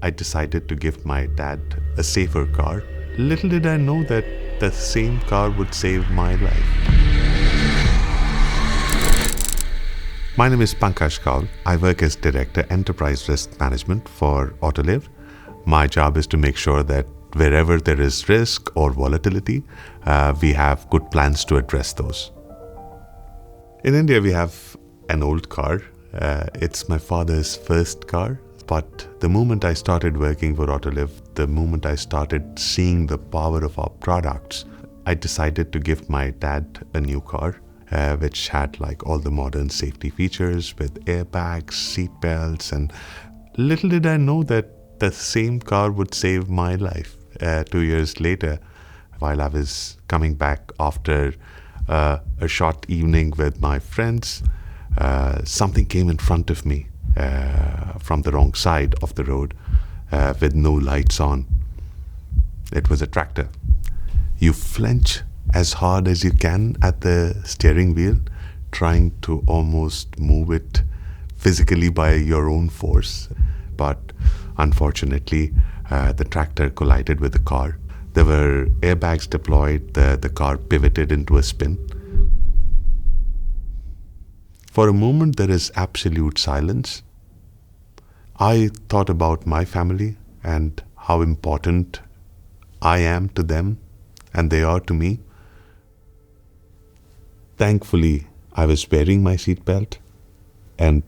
I decided to give my dad a safer car. Little did I know that the same car would save my life. My name is Pankaj Kaul. I work as Director Enterprise Risk Management for Autoliv. My job is to make sure that wherever there is risk or volatility, we have good plans to address those. In India, we have an old car. It's my father's first car. But the moment I started working for Autoliv, the moment I started seeing the power of our products, I decided to give my dad a new car, which had like all the modern safety features with airbags, seat belts, and little did I know that the same car would save my life. 2 years later, while I was coming back after a short evening with my friends, something came in front of me from the wrong side of the road with no lights on. It was a tractor. You flinch as hard as you can at the steering wheel, trying to almost move it physically by your own force. But unfortunately, the tractor collided with the car. There were airbags deployed. The car pivoted into a spin. For a moment, there is absolute silence. I thought about my family and how important I am to them and they are to me. Thankfully, I was wearing my seatbelt, and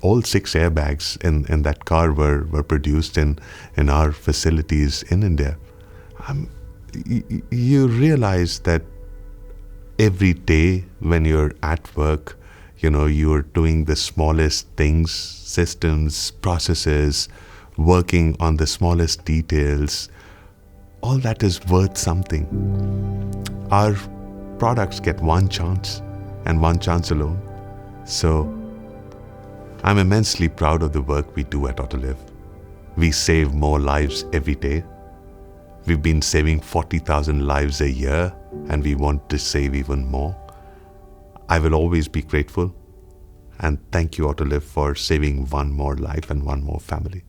all 6 airbags in that car were produced in our facilities in India. You realize that every day when you're at work, you're doing the smallest things, systems, processes, working on the smallest details. All that is worth something. Our products get one chance and one chance alone. So I'm immensely proud of the work we do at Autoliv. We save more lives every day. We've been saving 40,000 lives a year, and we want to save even more. I will always be grateful, and thank you, Autoliv, for saving one more life and one more family.